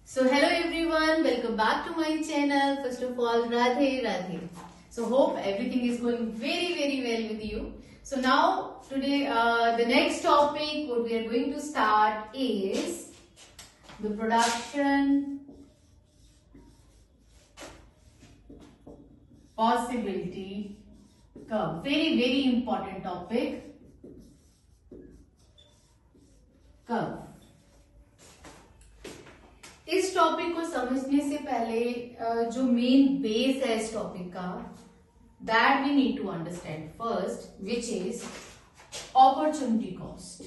So hello everyone, welcome back to my channel. First of all, Radhe Radhe. So hope everything is going very well with you. So now today the next topic what we are going to start is the production possibility curve. Very important topic. Curve. इस topic को समझने से पहले जो main base है इस topic का that we need to understand first which is opportunity cost.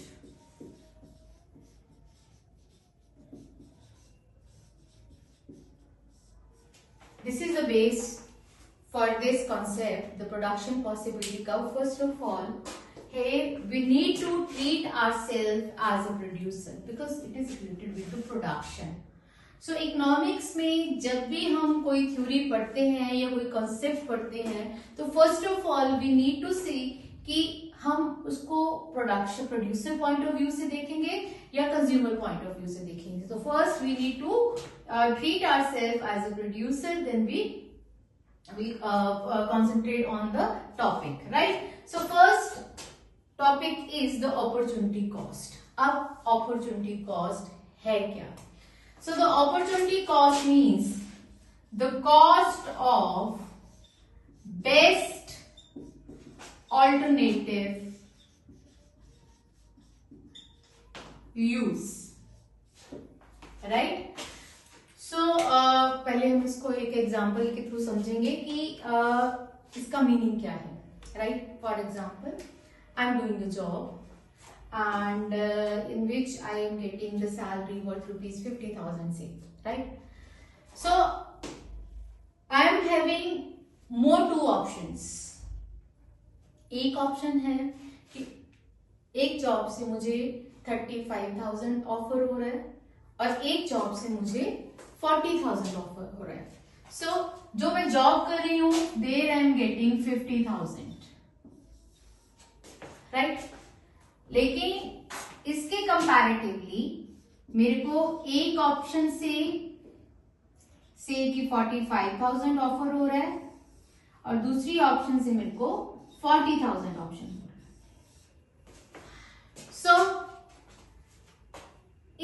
This is the base for this concept, the production possibility curve. First of all, hey, we need to treat ourselves as a producer because it is related with the production. So economics में जब भी हम कोई theory पढ़ते हैं या कोई concept पढ़ते हैं तो first of all we need to see कि हम उसको प्रोड्यूसर पॉइंट ऑफ व्यू से देखेंगे या कंज्यूमर पॉइंट ऑफ व्यू से देखेंगे. तो first we need to treat ourselves as a producer, then we concentrate on the topic, right? So first topic is the opportunity cost. अब opportunity cost है क्या? So the opportunity cost means the cost of best alternative use, right? So पहले हम इसको एक example के through समझेंगे कि इसका मीनिंग क्या है, right? For example, I am doing a job and in which I am getting the salary worth rupees 50,000 say, right? So I am having more two options. एक ऑप्शन है कि एक जॉब से मुझे 35,000 ऑफर हो रहा है और एक जॉब से मुझे 40,000 ऑफर हो रहा है. So जो मैं जॉब कर रही हूं there I am getting 50,000, right? लेकिन इसके कंपैरेटिवली मेरे को एक ऑप्शन से कि 45,000 ऑफर हो रहा है और दूसरी ऑप्शन से मेरे को 40,000 ऑप्शन हो रहा है. सो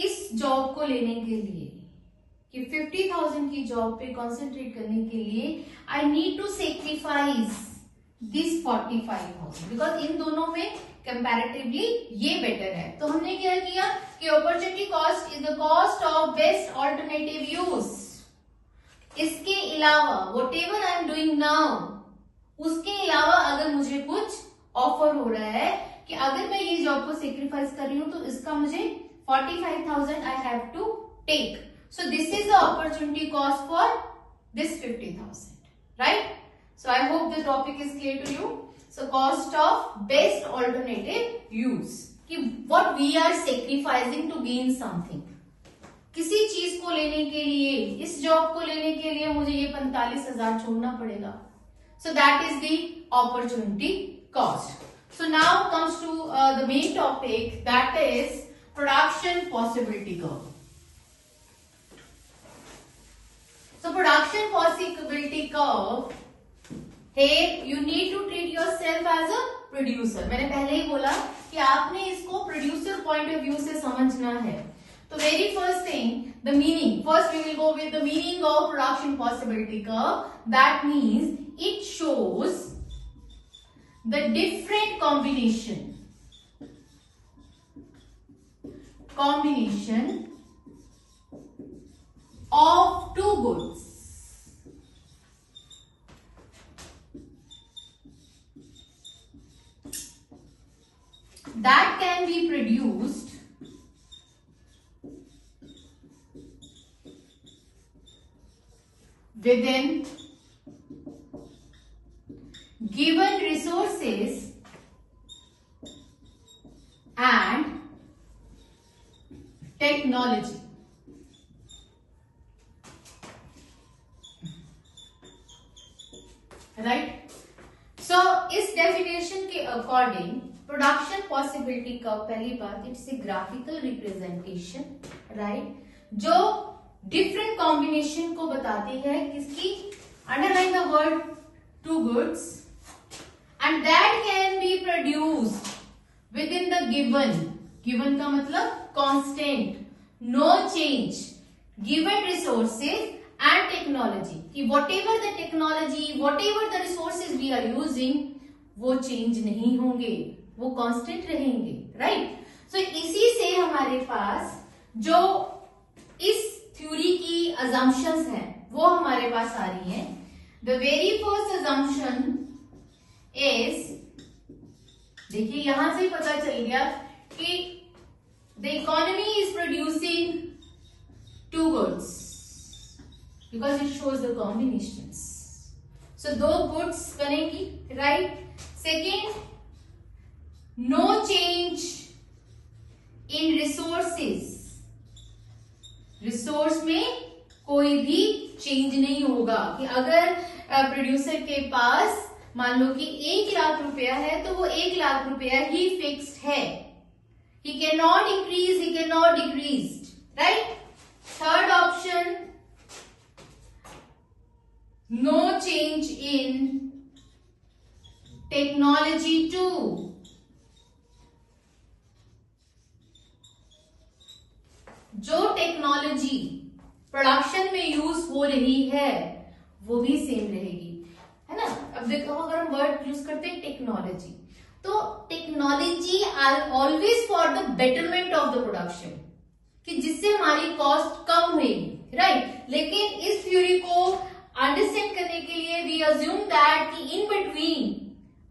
इस जॉब को लेने के लिए कि 50,000 की जॉब पे कंसंट्रेट करने के लिए I need to sacrifice this 45,000 because इन दोनों में कंपैरेटिवली ये बेटर है. तो हमने क्या किया कि opportunity cost is the cost of best alternative use. इसके अलावा what ever I am doing now, उसके अलावा अगर मुझे कुछ ऑफर हो रहा है कि अगर मैं ये जॉब को सेक्रीफाइस कर रही हूं तो इसका मुझे 45,000 I have to take. So this is the opportunity cost for this 50,000, right? So I hope the topic is clear to you. So cost of best alternative use कि what we are sacrificing to gain something. किसी चीज को लेने के लिए, इस job को लेने के लिए मुझे ये 45,000 छोड़ना पड़ेगा. So that is the opportunity cost. So now comes to the main topic, that is production possibility curve. So production possibility curve, hey, you need to treat yourself as a producer. मैंने पहले ही बोला कि आपने इसको producer point of view से समझना है. तो very first thing, the meaning. First we will go with the meaning of production possibility curve. That means it shows the different combination of two goods that can be produced within given resources and technology. Right? So इस definition के according production possibility का पहली बात, it's a graphical representation, right? जो different combination को बताती है किसकी, underline the word two goods and that can be produced within the given का मतलब constant, no change, given resources and technology, कि whatever the technology, whatever the resources we are using, वो change नहीं होंगे, वो constant रहेंगे, right. सो इसी से हमारे पास जो इस थ्योरी की अजम्पशंस हैं वो हमारे पास आ रही हैं। The very first assumption is, देखिए यहां से पता चल गया कि the economy is producing two goods because it shows the combinations. So दो गुड्स बनेगी, right. Second, no change in resources, resource में कोई भी चेंज नहीं होगा, कि अगर प्रोड्यूसर के पास मान लो कि 1 लाख रुपया है तो वो 1 लाख रुपया ही फिक्स्ड है, he cannot increase, he cannot decrease, right? Third option, no change in technology too. जो टेक्नोलॉजी प्रोडक्शन में यूज हो रही है वो भी सेम रहेगी, है ना। अब देखो अगर हम वर्ड यूज करते हैं टेक्नोलॉजी, तो technology are always for the betterment of the production, कि जिससे हमारी कॉस्ट कम हुएगी, राइट। लेकिन इस थ्योरी को अंडरस्टैंड करने के लिए वी अज्यूम दैट कि इन बिटवीन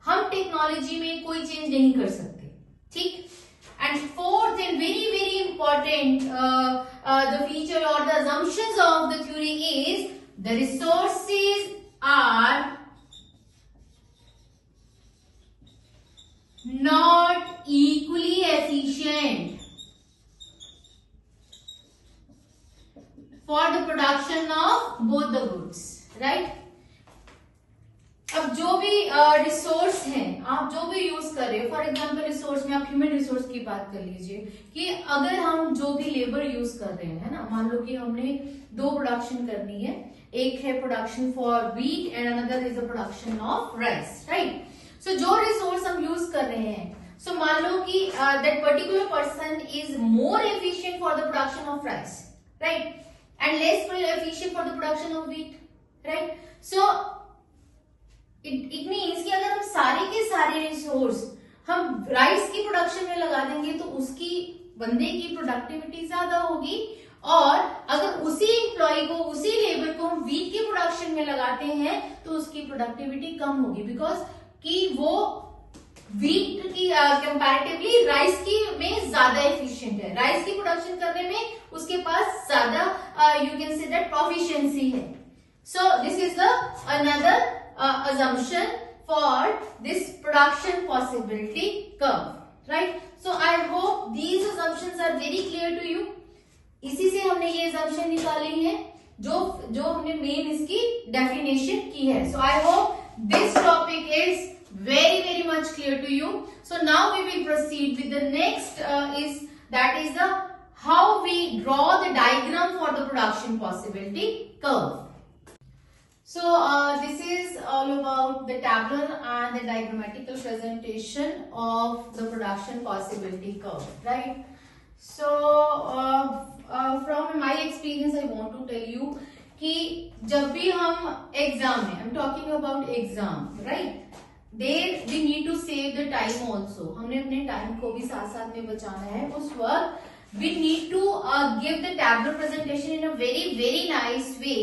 हम टेक्नोलॉजी में कोई चेंज नहीं कर सकते, ठीक। And fourth and very very important the feature or the assumptions of the theory is the resources are not equally efficient for the production of both the goods, right? अब जो भी resource हैं, आप जो भी यूज कर रहे हो, फॉर एग्जांपल रिसोर्स में आप ह्यूमन रिसोर्स की बात कर लीजिए, कि अगर हम जो भी लेबर यूज कर रहे हैं, है ना, मान लो कि हमने 2 प्रोडक्शन करनी है, एक है production for wheat and another is the production of rice, right. So जो रिसोर्स हम यूज कर रहे हैं, सो मान लो कि that particular person is more efficient for the production of rice, right, and less efficient for the production of wheat, right. So it means कि अगर हम सारे के सारे रिसोर्स हम राइस की प्रोडक्शन में लगा देंगे तो उसकी बंदे की प्रोडक्टिविटी ज्यादा होगी, और अगर उसी एम्प्लॉय को, उसी लेबर को हम व्हीट की प्रोडक्शन में लगाते हैं तो उसकी प्रोडक्टिविटी कम होगी, बिकॉज कि वो व्हीट की कंपैरेटिवली राइस की में ज्यादा एफिशिएंट है, राइस की प्रोडक्शन करने में उसके पास ज्यादा you can say that proficiency है। So this is the another assumption for this production possibility curve, right? So I hope these assumptions are very clear to you. इसी से हमने ये assumption निकाली है जो हमने मेन इसकी definition की है। So I hope this topic is very very much clear to you. So now we will proceed with the next that is the how we draw the diagram for the production possibility curve. So this is all about the tabular and the diagrammatical presentation of the production possibility curve, right? So from my experience I want to tell you कि जब भी हम exam में, I'm talking about exam, right? There we need to save the time also. हमने अपने time को भी साथ साथ में बचाना है। उस वक्त we need to give the tabular presentation in a very very nice way.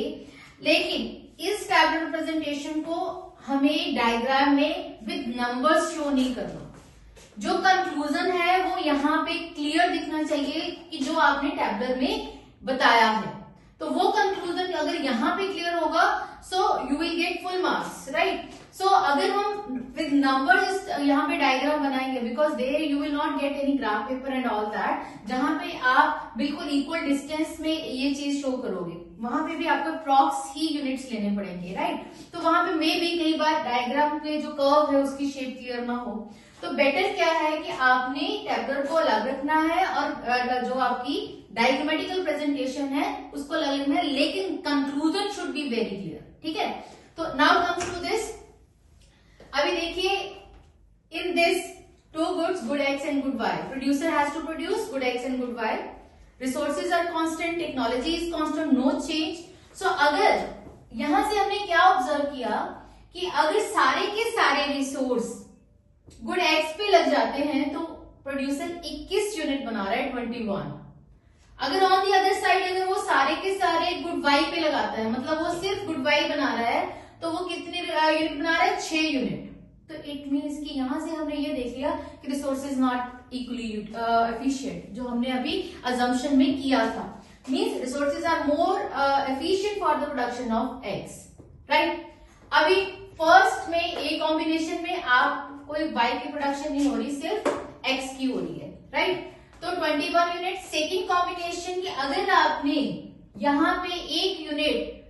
लेकिन इस टैबुलर प्रेजेंटेशन को हमें डायग्राम में विद नंबर्स शो नहीं करना, जो कंक्लूजन है वो यहाँ पे क्लियर दिखना चाहिए कि जो आपने टैबुलर में बताया है, तो वो कंक्लूजन अगर यहाँ पे क्लियर होगा so you will get full marks, right. So अगर हम विद नंबर्स यहाँ पे डायग्राम बनाएंगे, because there you will not get any graph paper and all that, जहां पे आप बिल्कुल इक्वल डिस्टेंस में ये चीज शो करोगे, वहां पे भी आपको प्रॉक्स ही यूनिट्स लेने पड़ेंगे, राइट। तो वहां पे मे भी कई बार डायग्राम पे जो कर्व है उसकी शेप क्लियर ना हो, तो बेटर क्या है कि आपने टैबुलर को अलग रखना है और जो आपकी डायग्रामेटिकल प्रेजेंटेशन है उसको लिखना है, लेकिन conclusion should be very clear, ठीक है। तो नाउ कम्स टू दिस, अभी देखिए in this two goods, good X and good Y, producer has to produce good X and good Y, resources are constant, technology is constant, no change. So अगर यहां से हमने क्या observe किया कि अगर सारे के सारे रिसोर्स गुड एक्स पे लग जाते हैं तो प्रोड्यूसर 21 यूनिट बना रहा है, 21। अगर ऑन दी अदर साइड अगर वो सारे के सारे गुड वाई पे लगाता है, मतलब वो सिर्फ गुड वाई बना रहा है, तो वो कितने यूनिट बना रहा है, 6 यूनिट। तो इट मीन्स कि यहां से हमने ये देख लिया कि resource is not equally efficient, जो हमने अभी अजम्पशन में किया था। Means resources are more efficient for the production of eggs, right. अभी फर्स्ट में ए कॉम्बिनेशन में आप कोई वाई की प्रोडक्शन नहीं हो रही, सिर्फ एक्स की हो रही है, राइट। तो 21 यूनिट। सेकेंड कॉम्बिनेशन की अगर आपने यहां पे 1 यूनिट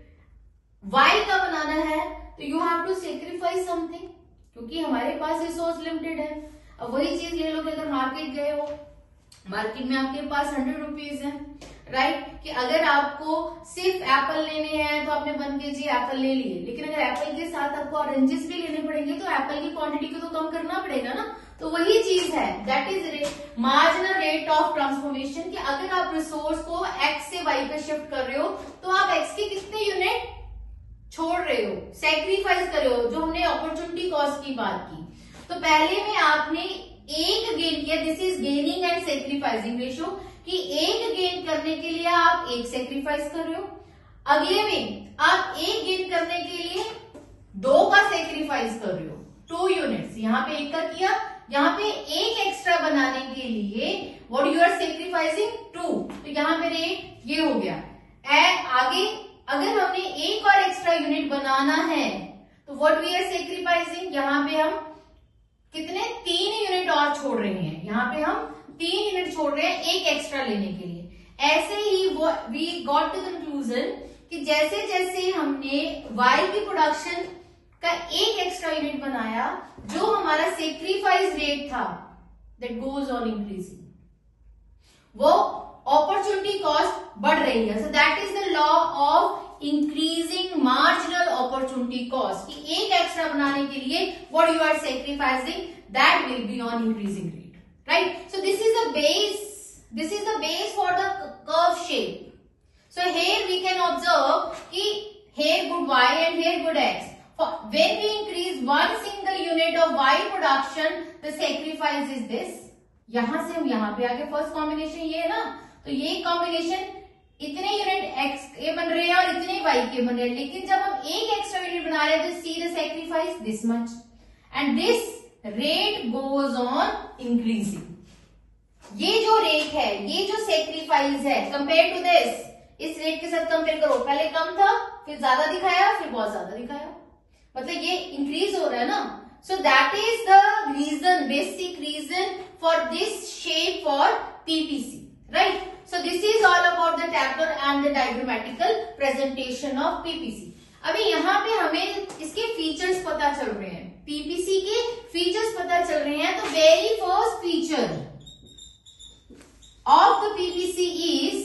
वाई का बनाना है तो you have to sacrifice something, क्योंकि हमारे पास रिसोर्स लिमिटेड है। अब वही चीज ले लो कि अगर मार्केट गए हो, मार्केट में आपके पास 100 रुपीज है, राइट, कि अगर आपको सिर्फ एप्पल लेने हैं तो आपने 1 kg एप्पल ले लिए, लेकिन अगर एप्पल के साथ आपको ऑरेंजेस भी लेने पड़ेंगे तो एप्पल की क्वांटिटी को तो कम करना पड़ेगा ना। तो वही चीज है, that is marginal rate of transformation, कि अगर आप रिसोर्स को एक्स से वाई पे शिफ्ट कर रहे हो तो आप एक्स के कितने यूनिट छोड़ रहे हो, सेक्रीफाइस कर रहे हो, जो हमने अपॉर्चुनिटी कॉस्ट की बात की। तो पहले में आपने एक गेन किया, this is gaining and sacrificing ratio, कि एक गेन करने के लिए आप एक सेक्रीफाइस कर रहे हो, अगले में आप एक गेन करने के लिए 2 का सेक्रीफाइस कर रहे हो, 2 यूनिट्स। यहाँ पे 1 का किया, यहाँ पे एक एक्स्ट्रा बनाने के लिए व्हाट यू आर सेक्रीफाइसिंग 2, तो यहाँ पे रेट ये हो गया। आगे अगर हमने एक और एक्स्ट्रा यूनिट बनाना है तो व्हाट वी आर सेक्रीफाइसिंग, यहाँ पे हम कितने 3 यूनिट और छोड़ रहे हैं, यहाँ पे हम 3 यूनिट छोड़ रहे हैं एक एक्स्ट्रा लेने के लिए। ऐसे ही वी गॉट टू कंक्लूजन कि जैसे जैसे हमने वाई की प्रोडक्शन का एक एक्स्ट्रा यूनिट बनाया, जो हमारा सेक्रीफाइस रेट था दैट गोज ऑन इंक्रीजिंग, वो अपॉर्चुनिटी कॉस्ट बढ़ रही है। So that is the law of increasing marginal opportunity cost, कि एक एक्स्ट्रा बनाने के लिए what you are sacrificing that will be on increasing rate, right? So this is the base for the curve shape. So here we can observe कि here good y and here good x. When we increase one single unit of y production, the sacrifice is this. यहां से हम यहां पे आगे first combination ये है ना, तो ये कॉम्बिनेशन इतने यूनिट x के बन रहे हैं और इतने y के बन रहे हैं, लेकिन जब हम एक एक्स्ट्रा यूनिट बना रहे हैं तो see the sacrifice this much and this rate goes on increasing. ये जो रेट है, ये जो सेक्रीफाइस है, कंपेयर टू दिस, इस रेट के साथ कंपेयर करो, पहले कम था फिर ज्यादा दिखाया फिर बहुत ज्यादा दिखाया, मतलब ये इंक्रीज हो रहा है ना। So that is the reason, basic reason for this shape for PPC, right. So this is all about the tabular and the diagrammatical presentation of PPC. अभी यहाँ पे हमें इसके फीचर्स पता चल रहे हैं, पीपीसी के फीचर्स पता चल रहे हैं। तो very first feature of the PPC is,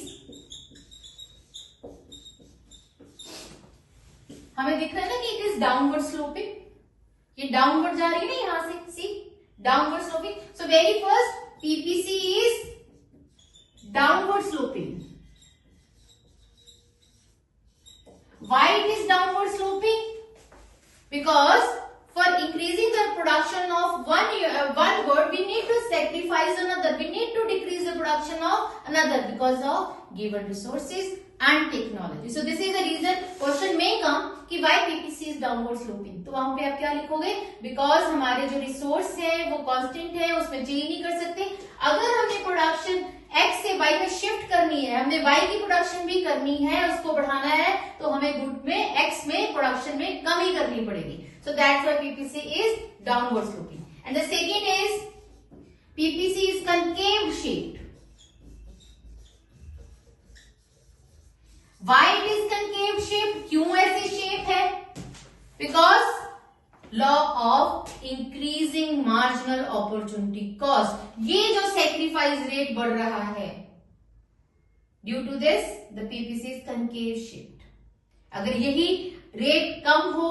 हमें दिख रहा है ना कि इट इज डाउनवर्ड स्लोपिंग, ये डाउनवर्ड जा रही है ना यहां से, see downward sloping. So very first PPC is downward sloping. Why it is downward sloping? Because for increasing the production of one good, we need to sacrifice another. We need to decrease the production of another because of given resources and technology. So this is the reason question may come कि why PPC is downward sloping. तो वहां पे आप क्या लिखोगे? Because हमारे जो resource है वो constant है, उसमें change नहीं कर सकते। अगर हमने प्रोडक्शन x से y में शिफ्ट करनी है, हमने y की प्रोडक्शन भी करनी है, उसको बढ़ाना है, तो हमें गुड में x में प्रोडक्शन में कमी करनी पड़ेगी। So that's why PPC is downward sloping. And the second is PPC is concave shaped. Why it is concave shaped? क्यों ऐसी शेप है? Because law of increasing marginal opportunity cost, ये जो sacrifice rate बढ़ रहा है, due to this the PPC is concave shaped. अगर यही रेट कम हो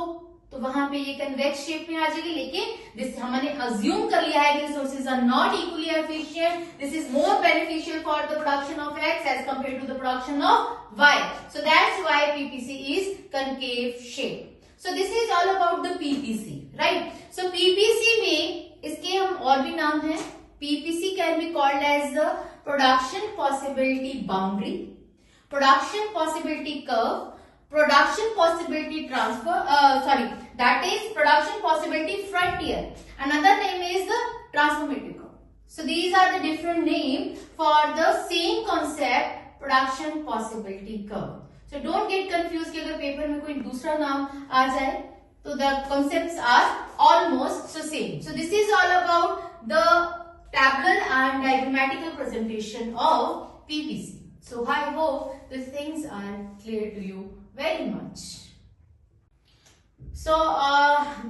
तो वहां पे ये कन्वेक्स शेप में आ जाएगी, लेकिन दिस हमने अज्यूम कर लिया है कि resources are not equally efficient, this is more beneficial for the production of X as compare to the production of Y, so that's why PPC is concave shape. So this is all about the PPC, right. So PPC में इसके हम और भी नाम है, PPC can be called as the production possibility boundary, production possibility curve, production possibility transfer, that is production possibility frontier. Another name is the transformative curve. So these are the different names for the same concept, production possibility curve. So don't get confused कि अगर paper में कोई दूसरा नाम आ जाए तो the concepts are almost the same. So this is all about the tabular and diagrammatical presentation of PPC. So I hope these things are clear to you very much. So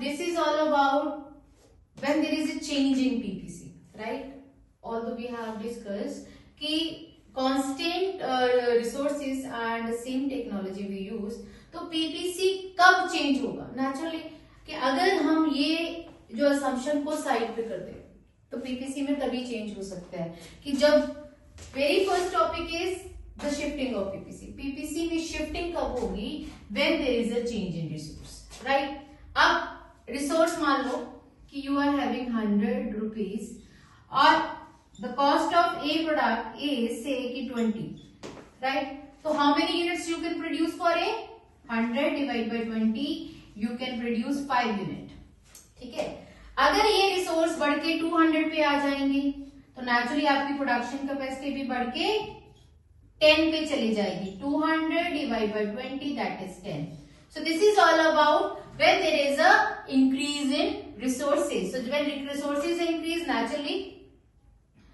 this is all about when there is a change in PPC, right? Although we have discussed कि constant resources and same technology we use, तो PPC कब change होगा? Naturally कि अगर हम ये जो assumption को side पे कर दें तो PPC में तभी change हो सकता है कि जब very first topic is the shifting of PPC. PPC में shifting कब होगी? When there is a change in resource, right? अब resource मान लो कि you are having 100 rupees और the cost of a product is say कि 20, right? So how many units you can produce for a 100 divided by 20? You can produce 5 unit. ठीक है? अगर ये resource बढ़ के 200 पे आ जाएंगे तो naturally आपकी production capacity भी बढ़ के 10 पे चली जाएगी, 200 divided by 20 that is 10. So this is all about when there is a increase in resources. So when resources increase, naturally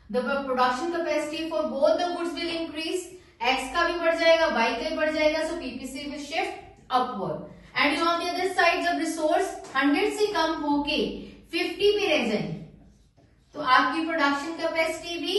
the production capacity for both the goods will increase. X का भी बढ़ जाएगा, Y का भी बढ़ जाएगा, so PPC will shift upward. And on the other side जब resource 100 से कम होके 50 पे रह जाए तो आपकी production capacity भी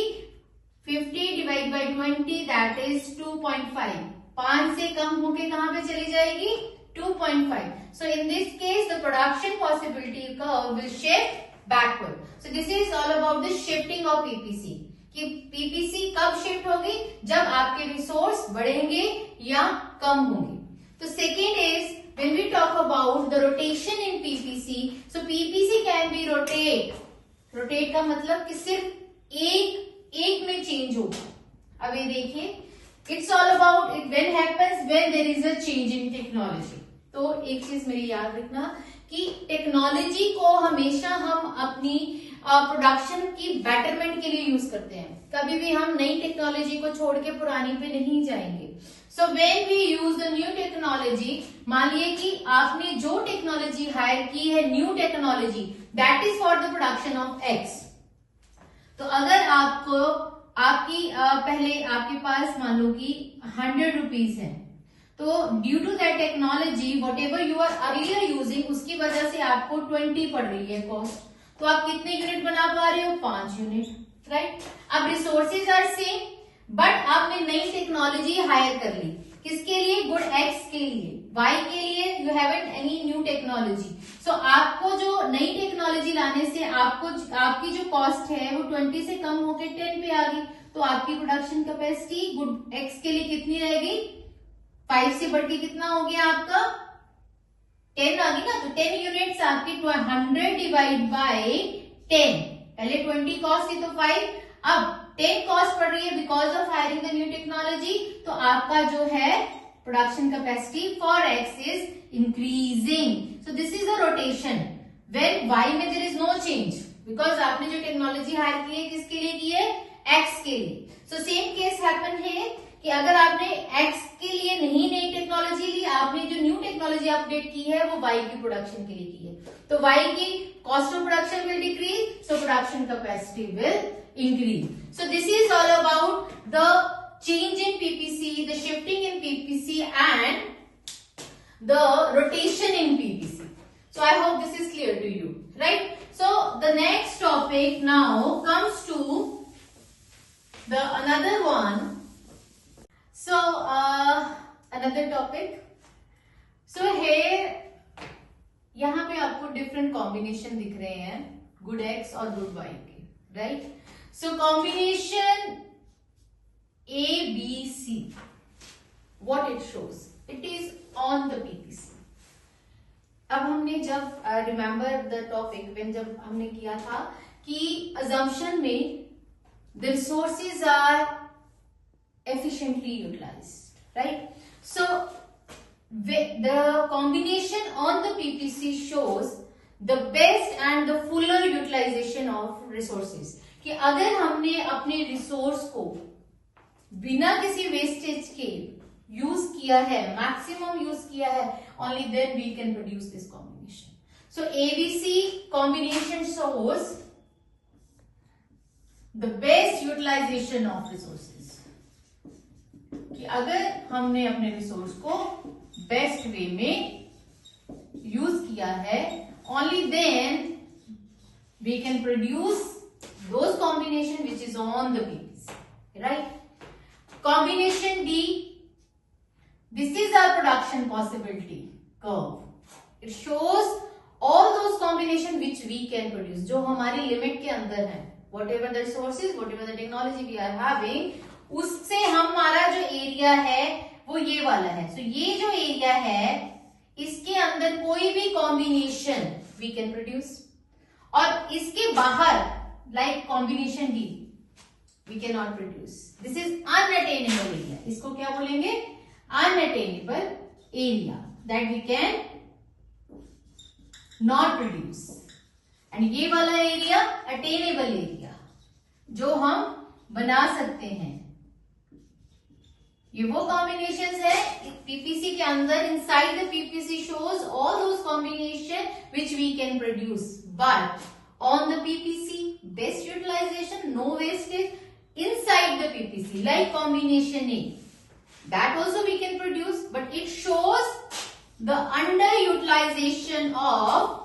50 divided by 20 that is 2.5. 5 से कम होके कहां पे चली जाएगी? 2.5. So in this case the production possibility curve will shift backward. So this is all about the shifting of PPC. कि PPC कब shift होगी? जब आपके resource बढ़ेंगे या कम होंगे. तो second is when we talk about the rotation in PPC. So PPC can be rotate. Rotate का मतलब कि सिर्फ एक में चेंज होगा। अब ये देखिए, it's all about it when happens when there is a change in technology. तो एक चीज मेरी याद रखना कि टेक्नोलॉजी को हमेशा हम अपनी प्रोडक्शन की बेटरमेंट के लिए यूज करते हैं, कभी भी हम नई टेक्नोलॉजी को छोड़ के पुरानी पे नहीं जाएंगे। So when we use the new technology, मान लिए कि आपने जो टेक्नोलॉजी हायर की है new technology, that is for the production of X. तो अगर आपको पहले आपके पास मान लो कि 100 रुपीज है, तो due to that technology whatever you are earlier using, उसकी वजह से आपको 20 पड़ रही है कॉस्ट, तो आप कितने यूनिट बना पा रहे हो? 5 यूनिट, राइट। अब रिसोर्सेज आर सेम बट आपने नई टेक्नोलॉजी हायर कर ली, किसके लिए? गुड एक्स के लिए। वाई के लिए you haven't any new technology. So आपको जो नई टेक्नोलॉजी लाने से आपकी जो कॉस्ट है वो 20 से कम होकर 10 पे आ गई, तो आपकी प्रोडक्शन कैपेसिटी गुड एक्स के लिए कितनी रहेगी? 5 से बढ़ के कितना हो गया आपका? 10 आ गई ना, तो 10 यूनिट्स आपकी 100 डिवाइड बाय 10, पहले 20 कॉस्ट थी तो 5, अब 10 कॉस्ट पड़ रही है because of hiring the new technology, तो आपका जो है production capacity for X is increasing. So this is a rotation when Y में there is no change, because आपने जो टेक्नोलॉजी हायर की है किसके लिए की है? एक्स के लिए। सो सेम केस हैपन है कि अगर आपने एक्स के लिए नहीं नई टेक्नोलॉजी ली, आपने जो न्यू टेक्नोलॉजी अपडेट की है वो वाई की प्रोडक्शन के लिए की है, तो वाई की cost of production will decrease, so production capacity will increase. So this is all about the change in PPC, the shifting in PPC and the rotation in PPC. So I hope this is clear to you, right? So the next topic now comes to the another one. So another topic. So here यहाँ पे आपको different combination दिख रहे हैं good X और good Y के, right. So combination A B C, what it shows, it is on the PPC. अब हमने जब रिमेंबर द टॉपिक व्हेन जब हमने किया था कि अजम्पशन में the resources are efficiently utilized, right? So the combination on the PPC shows the best and the fuller utilization of resources. कि अगर हमने अपने रिसोर्स को बिना किसी वेस्टेज के यूज किया है, मैक्सिमम यूज किया है, only then we can produce this combination. So ABC combination shows the best utilization of resources. कि अगर हमने अपने रिसोर्स को बेस्ट वे में यूज किया है, only then we can produce those combination which is on the PPC, right. Combination D, this is our production possibility curve. It shows all those combination which we can produce, जो हमारी limit के अंदर है. Whatever the resources, whatever the technology we are having, उससे हमारा जो area है वो ये वाला है. सो ये जो एरिया है इसके अंदर कोई भी कॉम्बिनेशन वी कैन प्रोड्यूस, और इसके बाहर like combination D we can not produce. This is unattainable area. इसको क्या बोलेंगे? Unattainable area that we can not produce. And ये वाला एरिया अटेनेबल एरिया जो हम बना सकते हैं. ये वो कॉम्बिनेशंस है पीपीसी के अंदर. Inside the PPC shows all those combination which we can produce, but on the PPC best utilisation, no wastage inside the PPC, like combination A, that also we can produce, but it shows the under utilisation of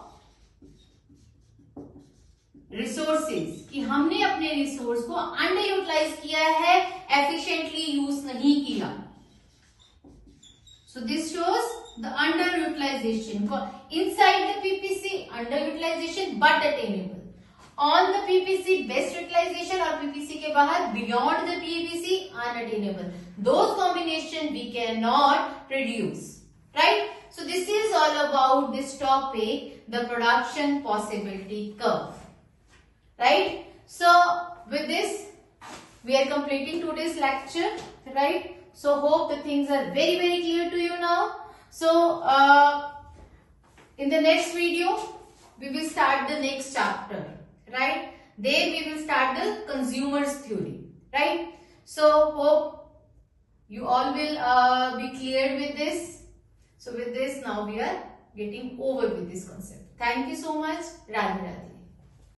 resources, कि हमने अपने resource को under utilise किया है, efficiently use नहीं किया. So this shows the under utilisation. Inside the PPC under utilisation but attainable, on the PPC best utilisation, और PPC के बाहर beyond the PPC unattainable. Those combination we can not produce, right. So this is all about this topic, the production possibility curve. Right? So with this we are completing today's lecture, right? So hope the things are very clear to you now. So in the next video we will start the next chapter, right? There we will start the consumers theory, right? So hope you all will be cleared with this. So with this now we are getting over with this concept. Thank you so much. Radhe Radhe.